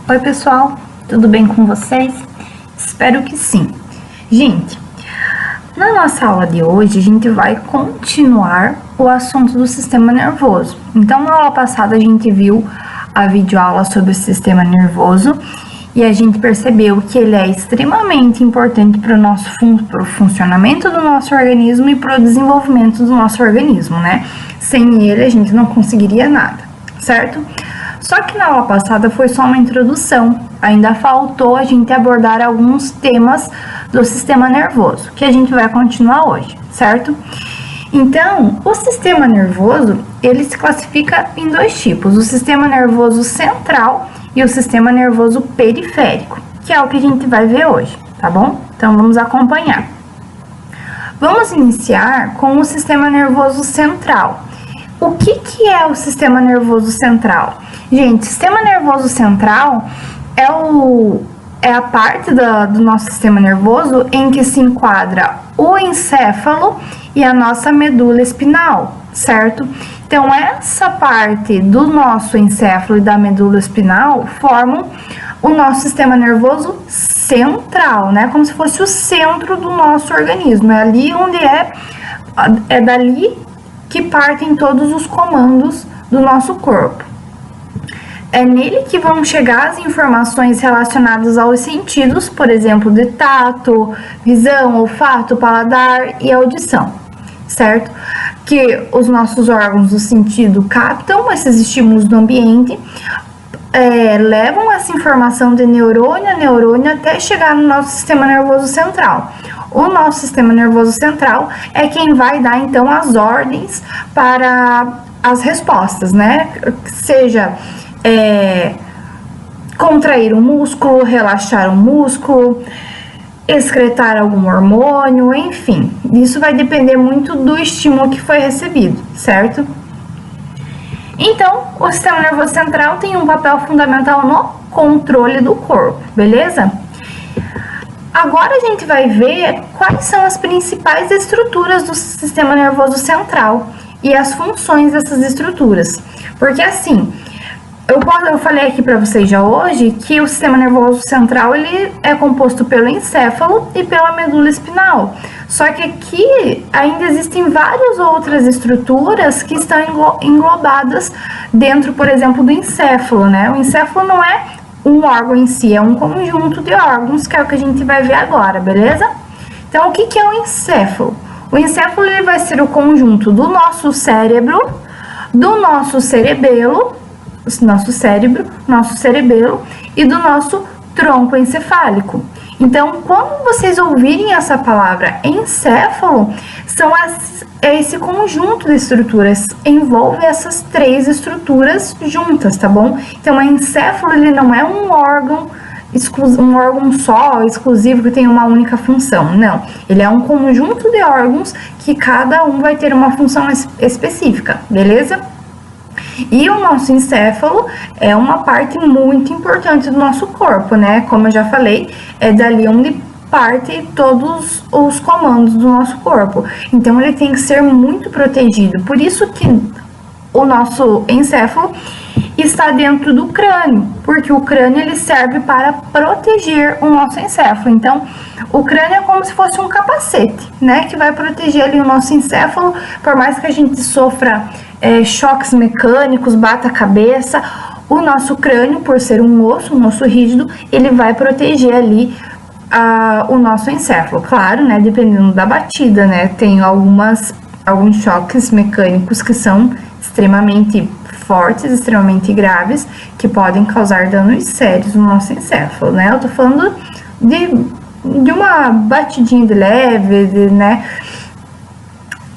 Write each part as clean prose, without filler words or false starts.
Oi pessoal, tudo bem com vocês? Espero que sim. Gente, na nossa aula de hoje a gente vai continuar o assunto do sistema nervoso. Então na aula passada a gente viu a videoaula sobre o sistema nervoso e a gente percebeu que ele é extremamente importante para o funcionamento do nosso organismo e para o desenvolvimento do nosso organismo, né? Sem ele a gente não conseguiria nada, certo? Só que na aula passada foi só uma introdução, ainda faltou a gente abordar alguns temas do sistema nervoso, que a gente vai continuar hoje, certo? Então, o sistema nervoso, ele se classifica em dois tipos, o sistema nervoso central e o sistema nervoso periférico, que é o que a gente vai ver hoje, tá bom? Então, vamos acompanhar. Vamos iniciar com o sistema nervoso central. O que é o sistema nervoso central? Gente, o sistema nervoso central é a parte do nosso sistema nervoso em que se enquadra o encéfalo e a nossa medula espinal, certo? Então, essa parte do nosso encéfalo e da medula espinal formam o nosso sistema nervoso central, né? Como se fosse o centro do nosso organismo. É ali onde é dali que partem todos os comandos do nosso corpo. É nele que vão chegar as informações relacionadas aos sentidos, por exemplo, de tato, visão, olfato, paladar e audição, certo? Que os nossos órgãos do sentido captam esses estímulos do ambiente, levam essa informação de neurônio a neurônio até chegar no nosso sistema nervoso central. O nosso sistema nervoso central é quem vai dar, então, as ordens para as respostas, né? Seja contrair um músculo, relaxar um músculo, excretar algum hormônio, enfim. Isso vai depender muito do estímulo que foi recebido, certo? Então, o sistema nervoso central tem um papel fundamental no controle do corpo, beleza? Agora a gente vai ver quais são as principais estruturas do sistema nervoso central e as funções dessas estruturas. Porque assim, eu falei aqui para vocês já hoje que o sistema nervoso central ele é composto pelo encéfalo e pela medula espinal. Só que aqui ainda existem várias outras estruturas que estão englobadas dentro, por exemplo, do encéfalo, né? O encéfalo não é um órgão em si, é um conjunto de órgãos, que é o que a gente vai ver agora, beleza? Então, o que é o encéfalo? O encéfalo ele vai ser o conjunto do nosso cérebro, do nosso cerebelo e do nosso tronco encefálico. Então, quando vocês ouvirem essa palavra encéfalo, é esse conjunto de estruturas, envolve essas três estruturas juntas, tá bom? Então, o encéfalo, ele não é um órgão só, exclusivo, que tem uma única função, não. Ele é um conjunto de órgãos que cada um vai ter uma função específica, beleza? E o nosso encéfalo é uma parte muito importante do nosso corpo, né? Como eu já falei, é dali onde parte todos os comandos do nosso corpo. Então, ele tem que ser muito protegido. Por isso que o nosso encéfalo está dentro do crânio, porque o crânio ele serve para proteger o nosso encéfalo. Então, o crânio é como se fosse um capacete, né? Que vai proteger ali o nosso encéfalo, por mais que a gente sofra choques mecânicos, bata a cabeça, o nosso crânio, por ser um osso rígido, ele vai proteger ali o nosso encéfalo. Claro, né? Dependendo da batida, né? Tem alguns choques mecânicos que são extremamente fortes, extremamente graves, que podem causar danos sérios no nosso encéfalo, né? Eu tô falando de uma batidinha de leve, né?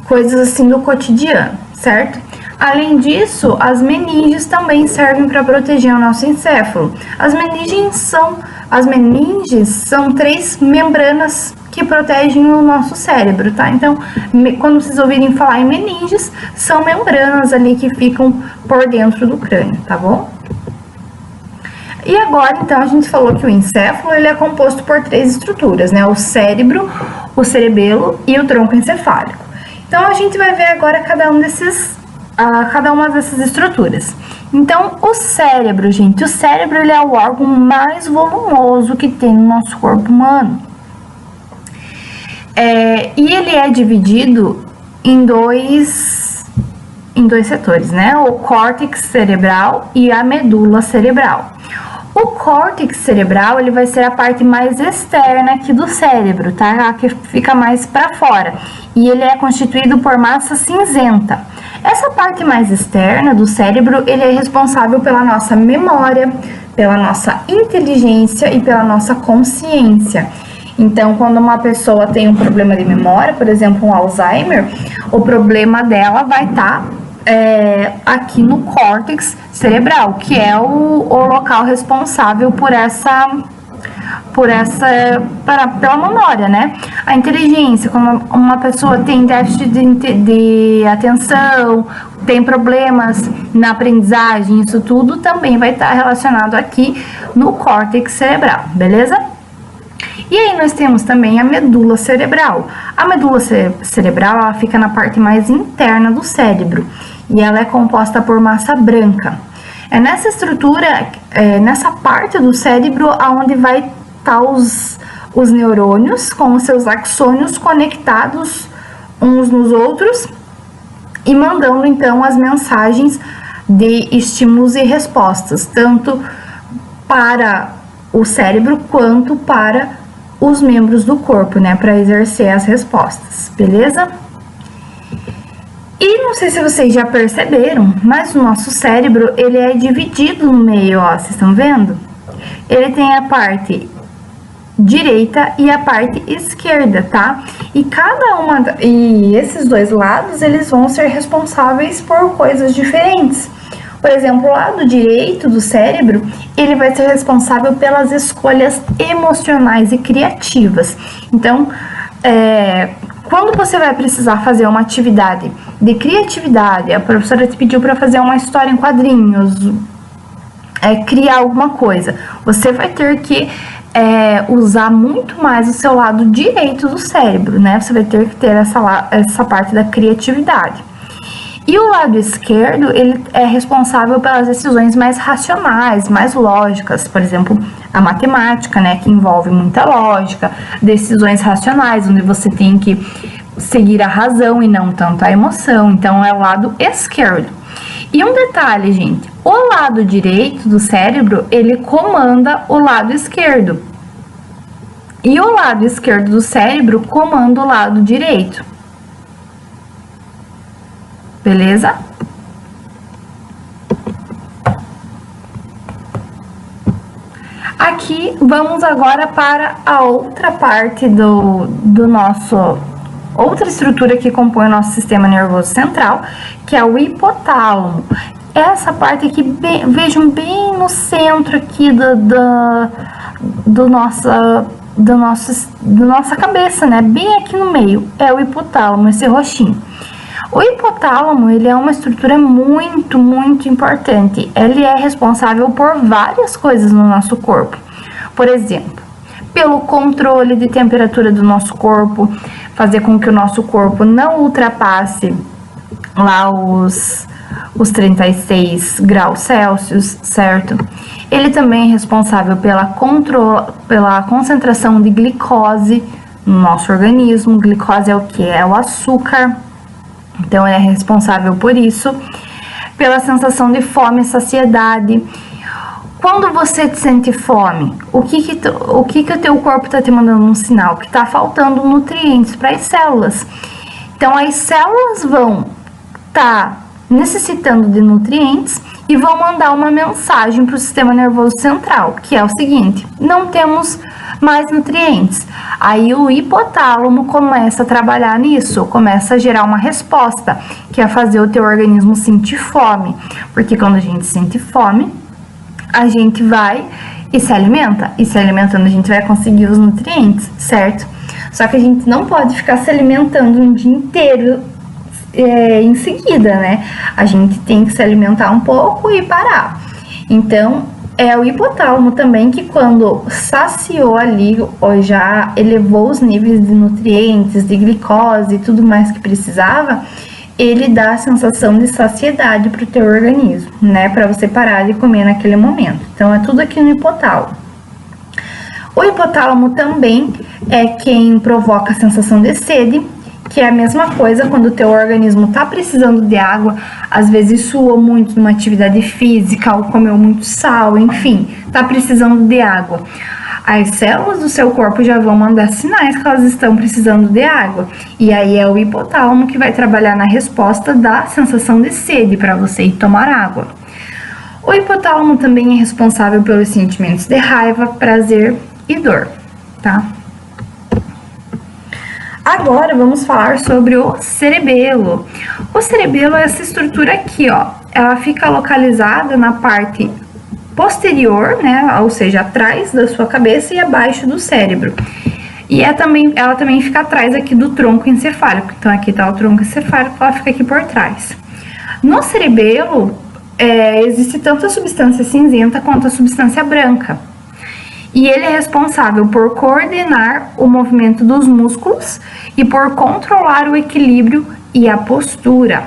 Coisas assim do cotidiano, certo? Além disso, as meninges também servem para proteger o nosso encéfalo. As meninges são três membranas que protegem o nosso cérebro, tá? Então, quando vocês ouvirem falar em meninges, são membranas ali que ficam por dentro do crânio, tá bom? E agora, então, a gente falou que o encéfalo ele é composto por três estruturas, né? O cérebro, o cerebelo e o tronco encefálico. Então, a gente vai ver agora cada um desses cada uma dessas estruturas. Então, o cérebro, gente, o cérebro ele é o órgão mais volumoso que tem no nosso corpo humano. E ele é dividido em dois setores, né? O córtex cerebral e a medula cerebral. O córtex cerebral, ele vai ser a parte mais externa aqui do cérebro, tá? A que fica mais para fora. E ele é constituído por massa cinzenta. Essa parte mais externa do cérebro, ele é responsável pela nossa memória, pela nossa inteligência e pela nossa consciência. Então, quando uma pessoa tem um problema de memória, por exemplo, um Alzheimer, o problema dela vai estar aqui no córtex cerebral, que é o local responsável pela memória, né? A inteligência, quando uma pessoa tem déficit de atenção, tem problemas na aprendizagem, isso tudo também vai estar relacionado aqui no córtex cerebral, beleza? E aí nós temos também a medula cerebral. A medula cerebral, ela fica na parte mais interna do cérebro e ela é composta por massa branca. É nessa estrutura, nessa parte do cérebro, onde vai estar os neurônios com os seus axônios conectados uns nos outros e mandando então as mensagens de estímulos e respostas, tanto para o cérebro quanto para os membros do corpo, né, para exercer as respostas, beleza? E não sei se vocês já perceberam, mas o nosso cérebro, ele é dividido no meio, ó, vocês estão vendo? Ele tem a parte direita e a parte esquerda, tá? E esses dois lados, eles vão ser responsáveis por coisas diferentes. Por exemplo, o lado direito do cérebro, ele vai ser responsável pelas escolhas emocionais e criativas. Então, quando você vai precisar fazer uma atividade de criatividade, a professora te pediu para fazer uma história em quadrinhos, criar alguma coisa, você vai ter que usar muito mais o seu lado direito do cérebro, né? Você vai ter que ter essa parte da criatividade. E o lado esquerdo, ele é responsável pelas decisões mais racionais, mais lógicas, por exemplo, a matemática, né, que envolve muita lógica, decisões racionais, onde você tem que seguir a razão e não tanto a emoção, então é o lado esquerdo. E um detalhe, gente, o lado direito do cérebro, ele comanda o lado esquerdo. E o lado esquerdo do cérebro comanda o lado direito. Beleza? Aqui, vamos agora para a outra parte do nosso... Outra estrutura que compõe o nosso sistema nervoso central, que é o hipotálamo. Essa parte aqui, vejam bem no centro aqui da nossa cabeça, né? Bem aqui no meio, é o hipotálamo, esse roxinho. O hipotálamo, ele é uma estrutura muito, muito importante. Ele é responsável por várias coisas no nosso corpo. Por exemplo, pelo controle de temperatura do nosso corpo, fazer com que o nosso corpo não ultrapasse lá os 36 graus Celsius, certo? Ele também é responsável pela concentração de glicose no nosso organismo. Glicose é o que? É o açúcar. Então, ele é responsável por isso, pela sensação de fome e saciedade. Quando você sente fome, o que o teu corpo está te mandando um sinal? Que está faltando nutrientes para as células. Então, as células vão estar necessitando de nutrientes e vão mandar uma mensagem para o sistema nervoso central, que é o seguinte: não temos mais nutrientes. Aí o hipotálamo começa a trabalhar nisso, começa a gerar uma resposta, que é fazer o teu organismo sentir fome, porque quando a gente sente fome, a gente vai e se alimenta, e se alimentando a gente vai conseguir os nutrientes, certo? Só que a gente não pode ficar se alimentando um dia inteiro em seguida, né? A gente tem que se alimentar um pouco e parar. Então, é o hipotálamo também que, quando saciou ali, ou já elevou os níveis de nutrientes, de glicose e tudo mais que precisava, ele dá a sensação de saciedade para o teu organismo, né? Para você parar de comer naquele momento. Então, é tudo aqui no hipotálamo. O hipotálamo também é quem provoca a sensação de sede, que é a mesma coisa quando o teu organismo tá precisando de água, às vezes suou muito numa atividade física ou comeu muito sal, enfim, tá precisando de água. As células do seu corpo já vão mandar sinais que elas estão precisando de água. E aí é o hipotálamo que vai trabalhar na resposta da sensação de sede para você ir tomar água. O hipotálamo também é responsável pelos sentimentos de raiva, prazer e dor, tá? Agora vamos falar sobre o cerebelo. O cerebelo é essa estrutura aqui, ó. Ela fica localizada na parte posterior, né? Ou seja, atrás da sua cabeça e abaixo do cérebro. E ela também fica atrás aqui do tronco encefálico. Então, aqui tá o tronco encefálico, ela fica aqui por trás. No cerebelo, existe tanto a substância cinzenta quanto a substância branca. E ele é responsável por coordenar o movimento dos músculos e por controlar o equilíbrio e a postura.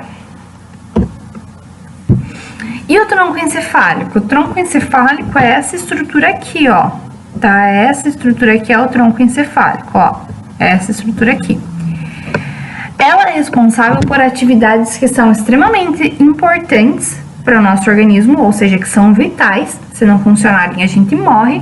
E o tronco encefálico? O tronco encefálico é essa estrutura aqui, ó. Tá? Essa estrutura aqui é o tronco encefálico, ó. Essa estrutura aqui. Ela é responsável por atividades que são extremamente importantes para o nosso organismo, ou seja, que são vitais. Se não funcionarem, a gente morre.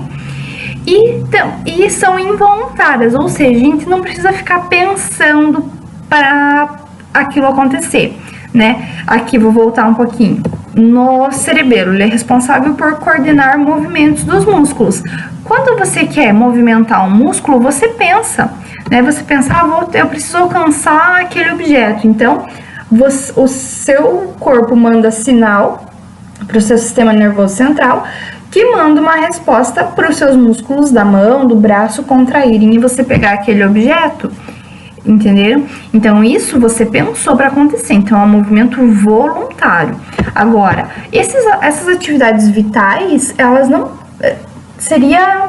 E são involuntárias, ou seja, a gente não precisa ficar pensando para aquilo acontecer, né? Aqui, vou voltar um pouquinho. No cerebelo, ele é responsável por coordenar movimentos dos músculos. Quando você quer movimentar um músculo, você pensa, né? Você pensa, eu preciso alcançar aquele objeto. Então, o seu corpo manda sinal para o seu sistema nervoso central, que manda uma resposta para os seus músculos da mão, do braço contraírem e você pegar aquele objeto, entenderam? Então, isso você pensou para acontecer, então é um movimento voluntário. Agora, essas atividades vitais, elas não... Seria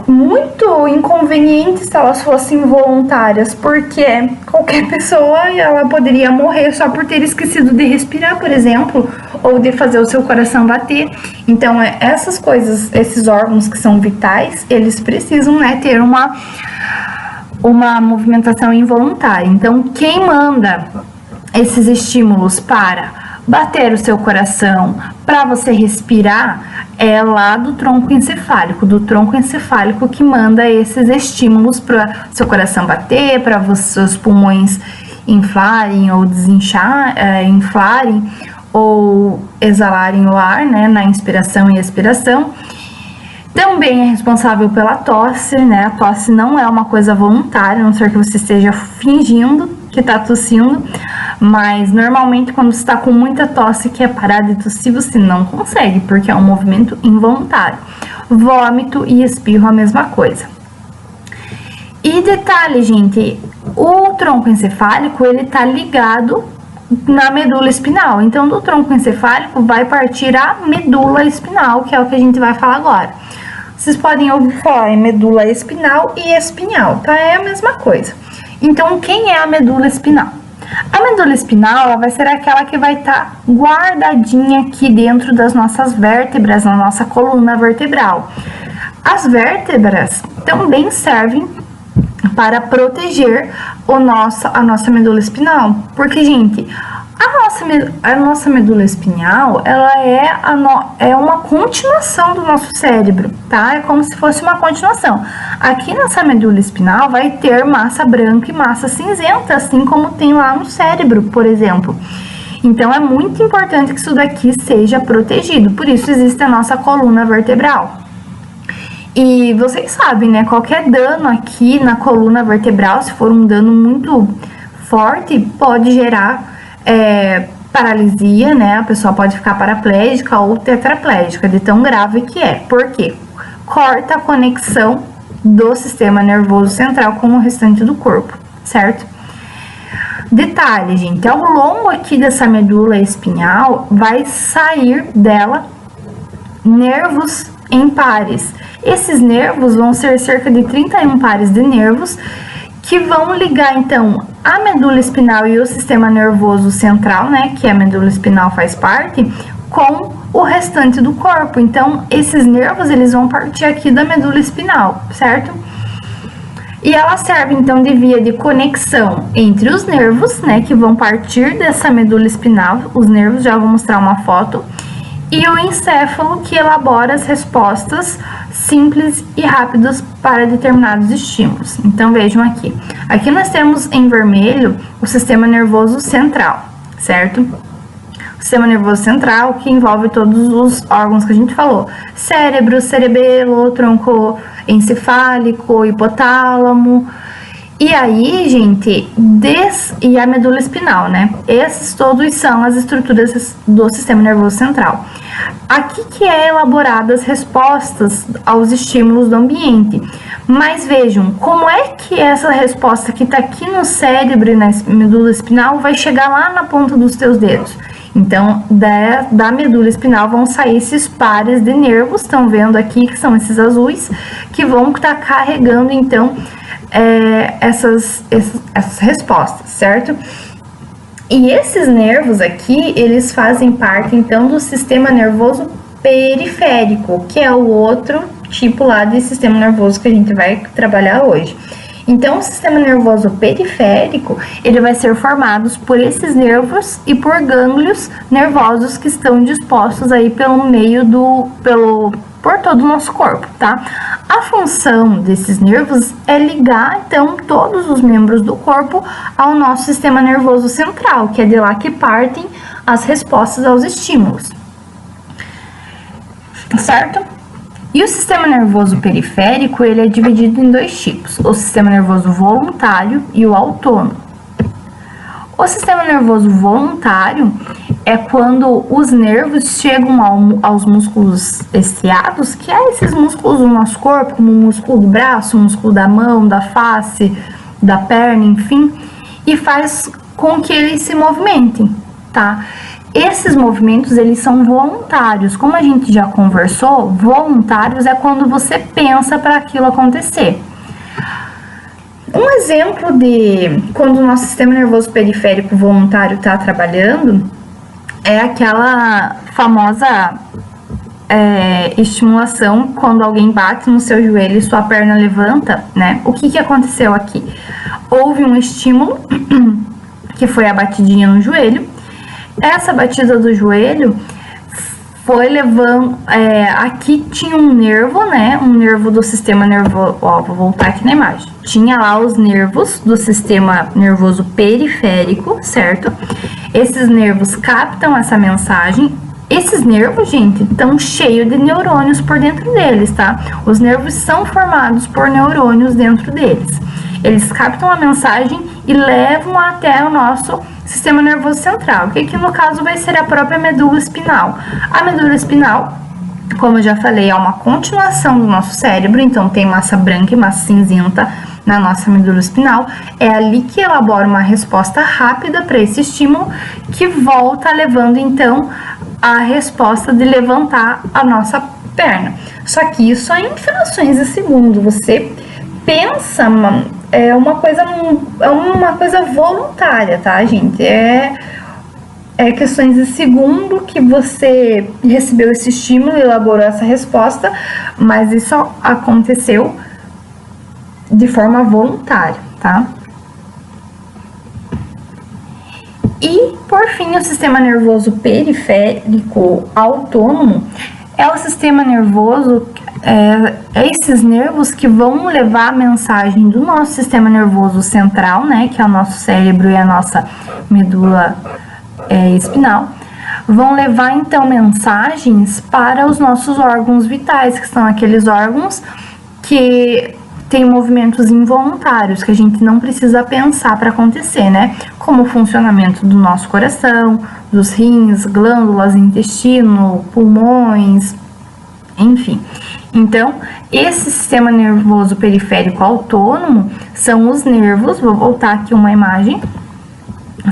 muito inconveniente se elas fossem voluntárias, porque qualquer pessoa ela poderia morrer só por ter esquecido de respirar, por exemplo, ou de fazer o seu coração bater. Então, essas coisas, esses órgãos que são vitais, eles precisam, né, ter uma movimentação involuntária. Então, quem manda esses estímulos para bater o seu coração, para você respirar, é lá do tronco encefálico que manda esses estímulos para seu coração bater, para os seus pulmões inflarem ou inflarem ou exalarem o ar, né, na inspiração e expiração. Também é responsável pela tosse, né? A tosse não é uma coisa voluntária, a não ser que você esteja fingindo que tá tossindo, mas normalmente quando você tá com muita tosse e quer parar de tossir, você não consegue, porque é um movimento involuntário. Vômito e espirro, a mesma coisa. E detalhe, gente, o tronco encefálico, ele tá ligado na medula espinal. Então, do tronco encefálico vai partir a medula espinal, que é o que a gente vai falar agora. Vocês podem ouvir falar em medula espinal e espinhal, tá? É a mesma coisa. Então, quem é a medula espinal? A medula espinal, ela vai ser aquela que vai estar guardadinha aqui dentro das nossas vértebras, na nossa coluna vertebral. As vértebras também servem para proteger a nossa medula espinal, porque, gente, a nossa medula espinhal, ela é uma continuação do nosso cérebro, tá? É como se fosse uma continuação. Aqui nessa medula espinal vai ter massa branca e massa cinzenta, assim como tem lá no cérebro, por exemplo. Então, é muito importante que isso daqui seja protegido, por isso existe a nossa coluna vertebral. E vocês sabem, né? Qualquer dano aqui na coluna vertebral, se for um dano muito forte, pode gerar paralisia, né? A pessoa pode ficar paraplégica ou tetraplégica, de tão grave que é. Por quê? Corta a conexão do sistema nervoso central com o restante do corpo, certo? Detalhe, gente, ao longo aqui dessa medula espinhal, vai sair dela nervos em pares. Esses nervos vão ser cerca de 31 pares de nervos que vão ligar, então, a medula espinal e o sistema nervoso central, né, que a medula espinal faz parte, com o restante do corpo. Então, esses nervos, eles vão partir aqui da medula espinal, certo? E ela serve, então, de via de conexão entre os nervos, né, que vão partir dessa medula espinal, os nervos, já vou mostrar uma foto, e o encéfalo, que elabora as respostas simples e rápidas para determinados estímulos. Então, vejam aqui. Aqui nós temos em vermelho o sistema nervoso central, certo? O sistema nervoso central, que envolve todos os órgãos que a gente falou. Cérebro, cerebelo, tronco encefálico, hipotálamo. E aí, gente, e a medula espinal, né? Esses todos são as estruturas do sistema nervoso central. Aqui que é elaboradas respostas aos estímulos do ambiente. Mas vejam, como é que essa resposta que está aqui no cérebro e na medula espinal vai chegar lá na ponta dos teus dedos? Então, da medula espinal vão sair esses pares de nervos, estão vendo aqui que são esses azuis, que vão estar carregando, então, essas respostas, certo? E esses nervos aqui, eles fazem parte, então, do sistema nervoso periférico, que é o outro tipo lá de sistema nervoso que a gente vai trabalhar hoje. Então, o sistema nervoso periférico, ele vai ser formado por esses nervos e por gânglios nervosos que estão dispostos aí pelo meio por todo o nosso corpo, tá? A função desses nervos é ligar, então, todos os membros do corpo ao nosso sistema nervoso central, que é de lá que partem as respostas aos estímulos, certo? E o sistema nervoso periférico, ele é dividido em dois tipos, o sistema nervoso voluntário e o autônomo. O sistema nervoso voluntário é quando os nervos chegam aos músculos estriados, que é esses músculos do nosso corpo, como o músculo do braço, o músculo da mão, da face, da perna, enfim, e faz com que eles se movimentem, tá? Esses movimentos, eles são voluntários. Como a gente já conversou, voluntários é quando você pensa para aquilo acontecer. Um exemplo de quando o nosso sistema nervoso periférico voluntário está trabalhando é aquela famosa estimulação quando alguém bate no seu joelho e sua perna levanta, né? O que aconteceu aqui? Houve um estímulo, que foi a batidinha no joelho. Essa batida do joelho foi levando, aqui tinha um nervo, né, um nervo do sistema nervoso, ó, vou voltar aqui na imagem, tinha lá os nervos do sistema nervoso periférico, certo? Esses nervos captam essa mensagem, esses nervos, gente, estão cheios de neurônios por dentro deles, tá? Os nervos são formados por neurônios dentro deles, eles captam a mensagem e levam até o nosso sistema nervoso central, que aqui no caso vai ser a própria medula espinal. A medula espinal, como eu já falei, é uma continuação do nosso cérebro, então tem massa branca e massa cinzenta na nossa medula espinal. É ali que elabora uma resposta rápida para esse estímulo, que volta levando então a resposta de levantar a nossa perna. Só que isso é em frações de segundo. Você pensa, é uma coisa voluntária, tá, gente? É questões de segundo que você recebeu esse estímulo e elaborou essa resposta, mas isso aconteceu de forma voluntária, tá? E, por fim, o sistema nervoso periférico autônomo é o sistema nervoso, esses nervos que vão levar a mensagem do nosso sistema nervoso central, né, que é o nosso cérebro e a nossa medula espinal, vão levar então mensagens para os nossos órgãos vitais, que são aqueles órgãos que têm movimentos involuntários, que a gente não precisa pensar para acontecer, né? Como o funcionamento do nosso coração, dos rins, glândulas, intestino, pulmões, enfim. Então, esse sistema nervoso periférico autônomo são os nervos, vou voltar aqui uma imagem,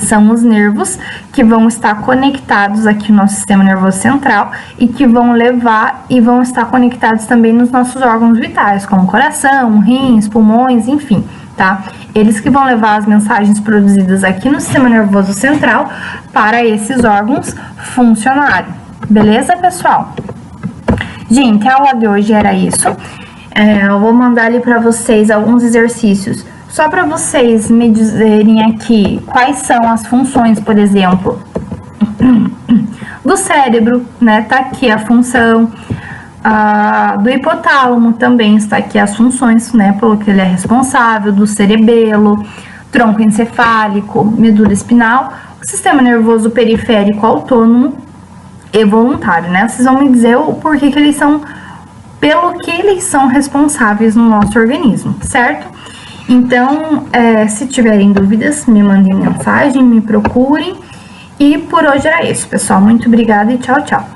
são os nervos que vão estar conectados aqui no nosso sistema nervoso central e que vão levar e vão estar conectados também nos nossos órgãos vitais, como coração, rins, pulmões, enfim, tá? Eles que vão levar as mensagens produzidas aqui no sistema nervoso central para esses órgãos funcionarem. Beleza, pessoal? Gente, a aula de hoje era isso. Eu vou mandar ali para vocês alguns exercícios, só para vocês me dizerem aqui quais são as funções, por exemplo, do cérebro, né? Tá aqui a função do hipotálamo, também está aqui as funções, né? Pelo que ele é responsável, do cerebelo, tronco encefálico, medula espinal, o sistema nervoso periférico autônomo e voluntário, né? Vocês vão me dizer o porquê que eles são, pelo que eles são responsáveis no nosso organismo, certo? Então, se tiverem dúvidas, me mandem mensagem, me procurem. E por hoje era isso, pessoal. Muito obrigada e tchau, tchau.